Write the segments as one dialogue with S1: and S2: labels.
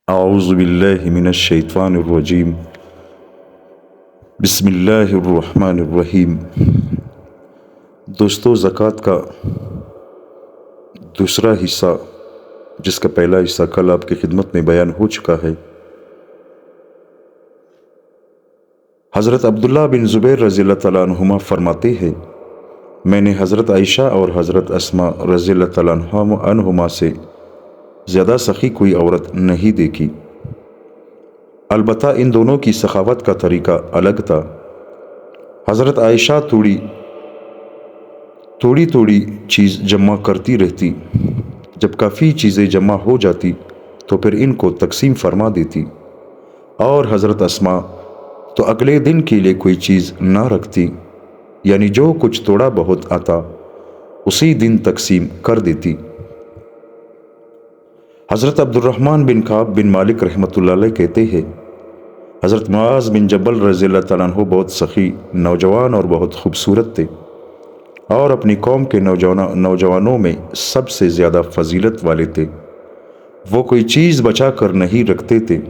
S1: اعوذ باللہ من الشیطان الرجیم بسم اللہ الرحمن الرحیم۔ دوستو، زکوٰۃ کا دوسرا حصہ، جس کا پہلا حصہ کل آپ کی خدمت میں بیان ہو چکا ہے، حضرت عبداللہ بن زبیر رضی اللہ تعالیٰ عنہما فرماتے ہیں، میں نے حضرت عائشہ اور حضرت اسماء رضی اللہ تعالیٰ عنہما سے زیادہ سخی کوئی عورت نہیں دیکھی۔ البتہ ان دونوں کی سخاوت کا طریقہ الگ تھا۔ حضرت عائشہ تھوڑی چیز جمع کرتی رہتی، جب کافی چیزیں جمع ہو جاتی تو پھر ان کو تقسیم فرما دیتی، اور حضرت اسماء تو اگلے دن کے لیے کوئی چیز نہ رکھتی، یعنی جو کچھ تھوڑا بہت آتا اسی دن تقسیم کر دیتی۔ حضرت عبد الرحمن بن کعب بن مالک رحمۃ اللہ علیہ کہتے ہیں، حضرت معاذ بن جبل رضی اللہ تعالیٰ عنہ بہت سخی نوجوان اور بہت خوبصورت تھے، اور اپنی قوم کے نوجوانوں میں سب سے زیادہ فضیلت والے تھے۔ وہ کوئی چیز بچا کر نہیں رکھتے تھے،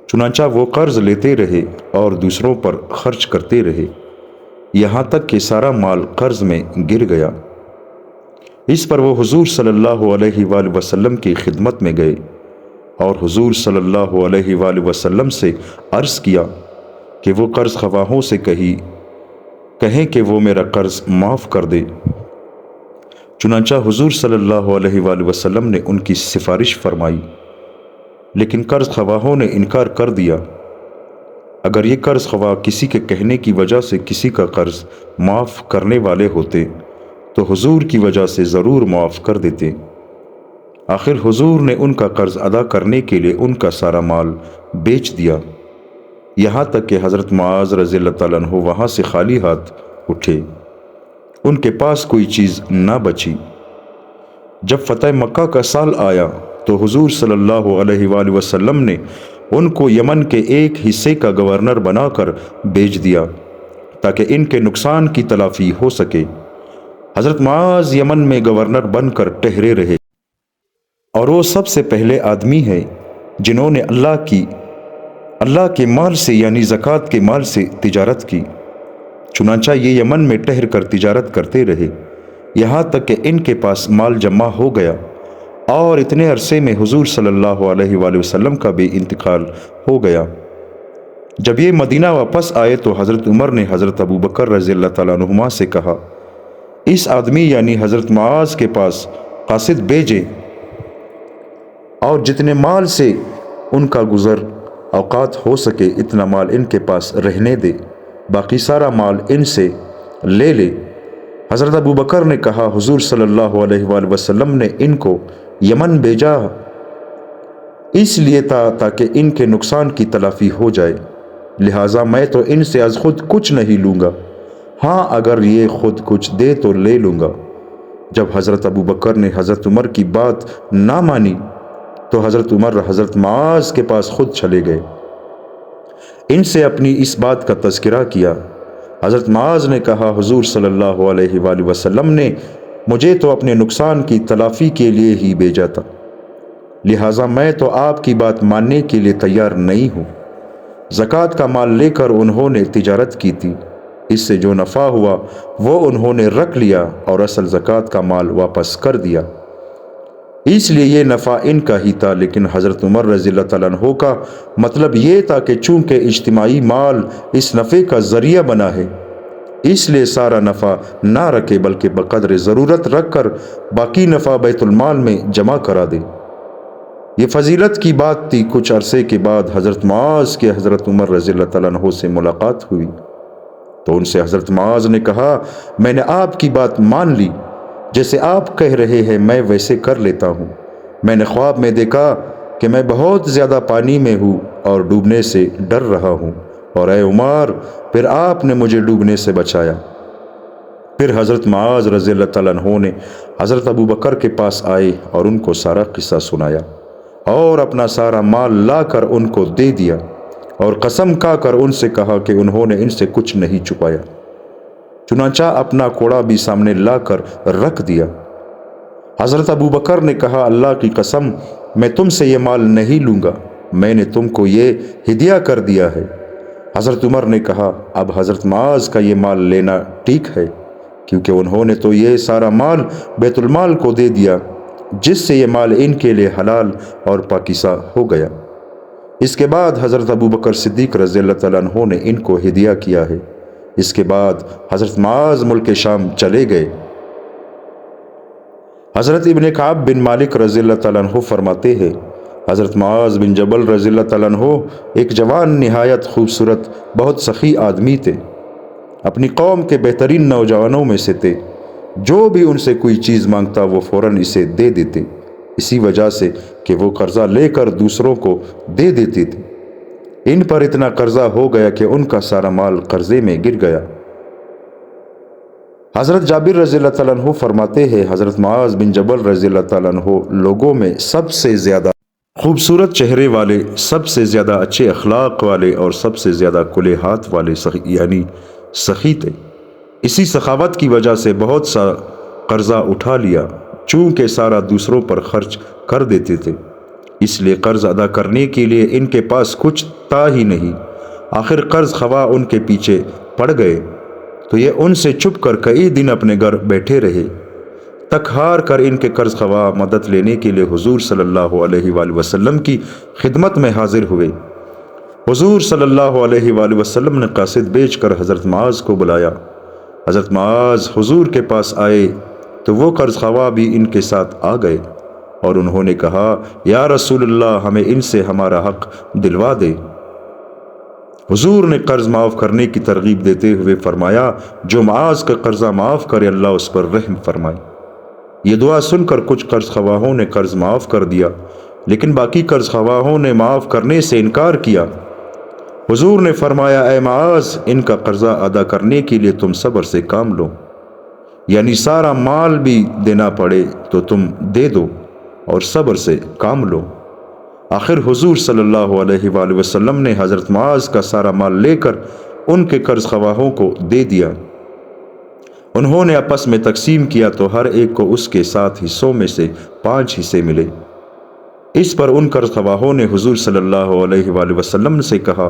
S1: چنانچہ وہ قرض لیتے رہے اور دوسروں پر خرچ کرتے رہے، یہاں تک کہ سارا مال قرض میں گر گیا۔ اس پر وہ حضور صلی اللہ علیہ وآلہ وسلم کی خدمت میں گئے اور حضور صلی اللہ علیہ وآلہ وسلم سے عرض کیا کہ وہ قرض خواہوں سے کہیں کہ وہ میرا قرض معاف کر دے۔ چنانچہ حضور صلی اللہ علیہ وآلہ وسلم نے ان کی سفارش فرمائی، لیکن قرض خواہوں نے انکار کر دیا۔ اگر یہ قرض خواہ کسی کے کہنے کی وجہ سے کسی کا قرض معاف کرنے والے ہوتے تو حضور کی وجہ سے ضرور معاف کر دیتے۔ آخر حضور نے ان کا قرض ادا کرنے کے لیے ان کا سارا مال بیچ دیا، یہاں تک کہ حضرت معاذ رضی اللہ تعالیٰ عنہ وہاں سے خالی ہاتھ اٹھے، ان کے پاس کوئی چیز نہ بچی۔ جب فتح مکہ کا سال آیا تو حضور صلی اللہ علیہ وآلہ وسلم نے ان کو یمن کے ایک حصے کا گورنر بنا کر بھیج دیا تاکہ ان کے نقصان کی تلافی ہو سکے۔ حضرت معاذ یمن میں گورنر بن کر ٹھہرے رہے، اور وہ سب سے پہلے آدمی ہیں جنہوں نے اللہ کے مال سے یعنی زکوٰۃ کے مال سے تجارت کی۔ چنانچہ یہ یمن میں ٹھہر کر تجارت کرتے رہے، یہاں تک کہ ان کے پاس مال جمع ہو گیا، اور اتنے عرصے میں حضور صلی اللہ علیہ وآلہ وسلم کا بھی انتقال ہو گیا۔ جب یہ مدینہ واپس آئے تو حضرت عمر نے حضرت ابو بکر رضی اللہ تعالیٰ عنہما سے کہا، اس آدمی یعنی حضرت معاذ کے پاس قاصد بھیجے، اور جتنے مال سے ان کا گزر اوقات ہو سکے اتنا مال ان کے پاس رہنے دے، باقی سارا مال ان سے لے لے۔ حضرت ابو بکر نے کہا، حضور صلی اللہ علیہ وآلہ وسلم نے ان کو یمن بھیجا اس لیے تھا تاکہ ان کے نقصان کی تلافی ہو جائے، لہٰذا میں تو ان سے از خود کچھ نہیں لوں گا، ہاں اگر یہ خود کچھ دے تو لے لوں گا۔ جب حضرت ابو بکر نے حضرت عمر کی بات نہ مانی تو حضرت عمر حضرت معاذ کے پاس خود چلے گئے، ان سے اپنی اس بات کا تذکرہ کیا۔ حضرت معاذ نے کہا، حضور صلی اللہ علیہ وآلہ وسلم نے مجھے تو اپنے نقصان کی تلافی کے لیے ہی بھیجا تھا، لہٰذا میں تو آپ کی بات ماننے کے لیے تیار نہیں ہوں۔ زکوٰۃ کا مال لے کر انہوں نے تجارت کی تھی، اس سے جو نفع ہوا وہ انہوں نے رکھ لیا اور اصل زکوٰۃ کا مال واپس کر دیا، اس لیے یہ نفع ان کا ہی تھا۔ لیکن حضرت عمر رضی اللہ تعالیٰ عنہ کا مطلب یہ تھا کہ چونکہ اجتماعی مال اس نفع کا ذریعہ بنا ہے، اس لیے سارا نفع نہ رکھے بلکہ بقدر ضرورت رکھ کر باقی نفع بیت المال میں جمع کرا دے۔ یہ فضیلت کی بات تھی۔ کچھ عرصے کے بعد حضرت معاذ کے حضرت عمر رضی اللہ تعالیٰ عنہ سے ملاقات ہوئی تو ان سے حضرت معاذ نے کہا، میں نے آپ کی بات مان لی، جیسے آپ کہہ رہے ہیں میں ویسے کر لیتا ہوں۔ میں نے خواب میں دیکھا کہ میں بہت زیادہ پانی میں ہوں اور ڈوبنے سے ڈر رہا ہوں، اور اے عمر، پھر آپ نے مجھے ڈوبنے سے بچایا۔ پھر حضرت معاذ رضی اللہ تعالیٰ عنہ نے حضرت ابو بکر کے پاس آئے اور ان کو سارا قصہ سنایا، اور اپنا سارا مال لا کر ان کو دے دیا، اور قسم کھا کر ان سے کہا کہ انہوں نے ان سے کچھ نہیں چھپایا۔ چنانچہ اپنا کوڑا بھی سامنے لا کر رکھ دیا۔ حضرت ابو بکر نے کہا، اللہ کی قسم، میں تم سے یہ مال نہیں لوں گا، میں نے تم کو یہ ہدیہ کر دیا ہے۔ حضرت عمر نے کہا اب حضرت معاذ کا یہ مال لینا ٹھیک ہے، کیونکہ انہوں نے تو یہ سارا مال بیت المال کو دے دیا، جس سے یہ مال ان کے لیے حلال اور پاکیزہ ہو گیا۔ اس کے بعد حضرت ابو بکر صدیق رضی اللہ تعالیٰ عنہ نے ان کو ہدیہ کیا ہے۔ اس کے بعد حضرت معاذ ملک شام چلے گئے۔ حضرت ابن کعب بن مالک رضی اللہ تعالیٰ عنہ فرماتے ہیں حضرت معاذ بن جبل رضی اللہ تعالیٰ عنہ ایک جوان نہایت خوبصورت بہت سخی آدمی تھے، اپنی قوم کے بہترین نوجوانوں میں سے تھے۔ جو بھی ان سے کوئی چیز مانگتا وہ فوراً اسے دے دیتے، اسی وجہ سے کہ وہ قرضہ لے کر دوسروں کو دے دیتے تھے۔ ان پر اتنا قرضہ ہو گیا کہ ان کا سارا مال قرضے میں گر گیا۔ حضرت جابر رضی اللہ تعالیٰ عنہ فرماتے ہیں حضرت معاذ بن جبل رضی اللہ تعالیٰ عنہ لوگوں میں سب سے زیادہ خوبصورت چہرے والے، سب سے زیادہ اچھے اخلاق والے اور سب سے زیادہ کھلے ہاتھ والے سخی تھے۔ اسی سخاوت کی وجہ سے بہت سا قرضہ اٹھا لیا، چونکہ سارا دوسروں پر خرچ کر دیتے تھے، اس لیے قرض ادا کرنے کے لیے ان کے پاس کچھ تھا ہی نہیں۔ آخر قرض خواہ ان کے پیچھے پڑ گئے تو یہ ان سے چھپ کر کئی دن اپنے گھر بیٹھے رہے، تک ہار کر ان کے قرض خواہ مدد لینے کے لیے حضور صلی اللہ علیہ وآلہ وسلم کی خدمت میں حاضر ہوئے۔ حضور صلی اللہ علیہ وآلہ وسلم نے قاصد بھیج کر حضرت معاذ کو بلایا۔ حضرت معاذ حضور کے پاس آئے تو وہ قرض خواہ بھی ان کے ساتھ آ گئے اور انہوں نے کہا یا رسول اللہ ہمیں ان سے ہمارا حق دلوا دے۔ حضور نے قرض معاف کرنے کی ترغیب دیتے ہوئے فرمایا جو معاذ کا قرضہ معاف کرے اللہ اس پر رحم فرمائے۔ یہ دعا سن کر کچھ قرض خواہوں نے قرض معاف کر دیا، لیکن باقی قرض خواہوں نے معاف کرنے سے انکار کیا۔ حضور نے فرمایا اے معاذ ان کا قرضہ ادا کرنے کے لیے تم صبر سے کام لو، یعنی سارا مال بھی دینا پڑے تو تم دے دو اور صبر سے کام لو۔ آخر حضور صلی اللہ علیہ وآلہ وسلم نے حضرت معاذ کا سارا مال لے کر ان کے قرض خواہوں کو دے دیا۔ انہوں نے آپس میں تقسیم کیا تو ہر ایک کو اس کے 7 حصوں میں سے 5 حصے ملے۔ اس پر ان قرض خواہوں نے حضور صلی اللہ علیہ وآلہ وسلم سے کہا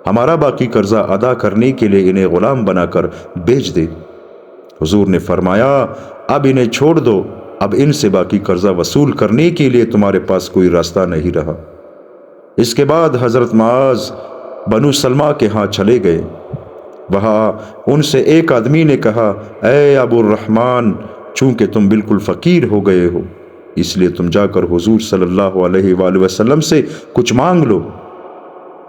S1: ہمارا باقی قرضہ ادا کرنے کے لیے انہیں غلام بنا کر بیچ دے۔ حضور نے فرمایا اب انہیں چھوڑ دو، اب ان سے باقی قرضہ وصول کرنے کے لیے تمہارے پاس کوئی راستہ نہیں رہا۔ اس کے بعد حضرت معاذ بنو سلمہ کے ہاں چلے گئے۔ وہاں ان سے ایک آدمی نے کہا اے ابو الرحمن چونکہ تم بالکل فقیر ہو گئے ہو اس لیے تم جا کر حضور صلی اللہ علیہ وآلہ وسلم سے کچھ مانگ لو۔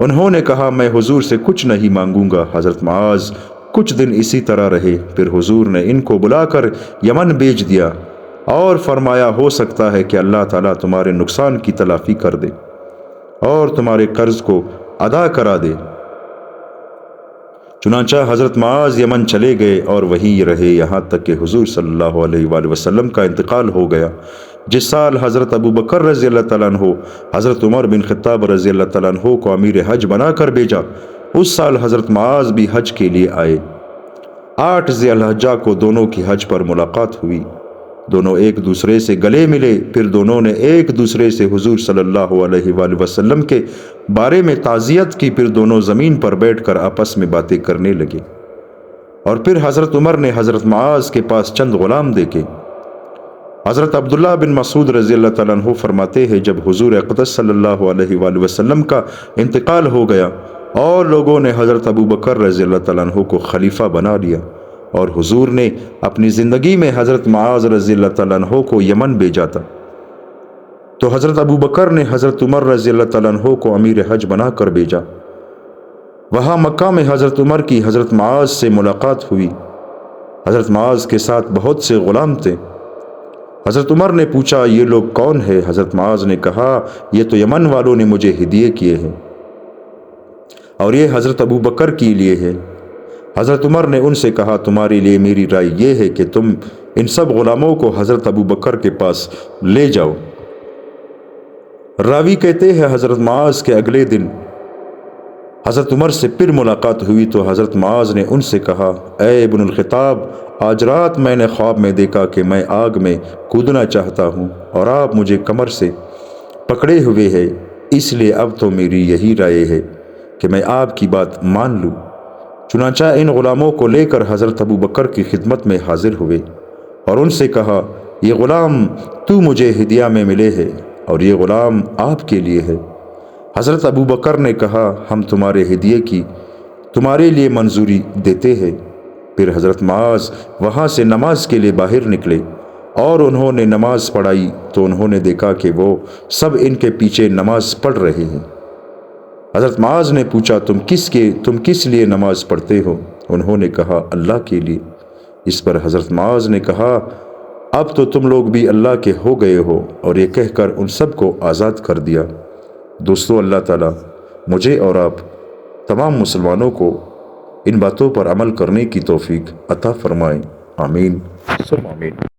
S1: انہوں نے کہا میں حضور سے کچھ نہیں مانگوں گا۔ حضرت معاذ کچھ دن اسی طرح رہے، پھر حضور نے ان کو بلا کر یمن بھیج دیا اور فرمایا ہو سکتا ہے کہ اللہ تعالیٰ تمہارے نقصان کی تلافی کر دے اور تمہارے قرض کو ادا کرا دے۔ چنانچہ حضرت معاذ یمن چلے گئے اور وہیں رہے یہاں تک کہ حضور صلی اللہ علیہ وآلہ وسلم کا انتقال ہو گیا۔ جس سال حضرت ابو بکر رضی اللہ تعالیٰ عنہ حضرت عمر بن خطاب رضی اللہ تعالیٰ عنہ کو امیر حج بنا کر بھیجا، اس سال حضرت معاذ بھی حج کے لیے آئے۔ 8 ذی الحجہ کو دونوں کی حج پر ملاقات ہوئی، دونوں ایک دوسرے سے گلے ملے، پھر دونوں نے ایک دوسرے سے حضور صلی اللہ علیہ وآلہ وسلم کے بارے میں تعزیت کی، پھر دونوں زمین پر بیٹھ کر آپس میں باتیں کرنے لگے۔ اور پھر حضرت عمر نے حضرت معاذ کے پاس چند غلام دیکھے۔ حضرت عبداللہ بن مسعود رضی اللہ تعالیٰ عنہ فرماتے ہیں جب حضور اقدس صلی اللہ علیہ وآلہ وسلم کا انتقال ہو گیا اور لوگوں نے حضرت ابو بکر رضی اللہ تعالیٰ عنہ کو خلیفہ بنا لیا اور حضور نے اپنی زندگی میں حضرت معاذ رضی اللہ تعالیٰ عنہ کو یمن بھیجا تھا، تو حضرت ابو بکر نے حضرت عمر رضی اللہ تعالیٰ عنہ کو امیر حج بنا کر بھیجا۔ وہاں مکہ میں حضرت عمر کی حضرت معاذ سے ملاقات ہوئی۔ حضرت معاذ کے ساتھ بہت سے غلام تھے۔ حضرت عمر نے پوچھا یہ لوگ کون ہیں؟ حضرت معاذ نے کہا یہ تو یمن والوں نے مجھے ہدیے کیے ہیں اور یہ حضرت ابو بکر کے لیے ہے۔ حضرت عمر نے ان سے کہا تمہارے لیے میری رائے یہ ہے کہ تم ان سب غلاموں کو حضرت ابو بکر کے پاس لے جاؤ۔ راوی کہتے ہیں حضرت معاذ کے اگلے دن حضرت عمر سے پھر ملاقات ہوئی تو حضرت معاذ نے ان سے کہا اے ابن الخطاب آج رات میں نے خواب میں دیکھا کہ میں آگ میں کودنا چاہتا ہوں اور آپ مجھے کمر سے پکڑے ہوئے ہے، اس لیے اب تو میری یہی رائے ہے کہ میں آپ کی بات مان لوں۔ چنانچہ ان غلاموں کو لے کر حضرت ابو بکر کی خدمت میں حاضر ہوئے اور ان سے کہا، یہ غلام تو مجھے ہدیہ میں ملے ہے اور یہ غلام آپ کے لیے ہے۔ حضرت ابو بکر نے کہا، ہم تمہارے ہدیے کی تمہارے لیے منظوری دیتے ہیں۔ پھر حضرت معاذ وہاں سے نماز کے لیے باہر نکلے اور انہوں نے نماز پڑھائی تو انہوں نے دیکھا کہ وہ سب ان کے پیچھے نماز پڑھ رہے ہیں۔ حضرت معاذ نے پوچھا، تم کس لیے نماز پڑھتے ہو؟ انہوں نے کہا، اللہ کے لیے۔ اس پر حضرت معاذ نے کہا، اب تو تم لوگ بھی اللہ کے ہو گئے ہو، اور یہ کہہ کر ان سب کو آزاد کر دیا۔ دوستو، اللہ تعالیٰ مجھے اور آپ تمام مسلمانوں کو ان باتوں پر عمل کرنے کی توفیق عطا فرمائے۔ آمین ثم آمین۔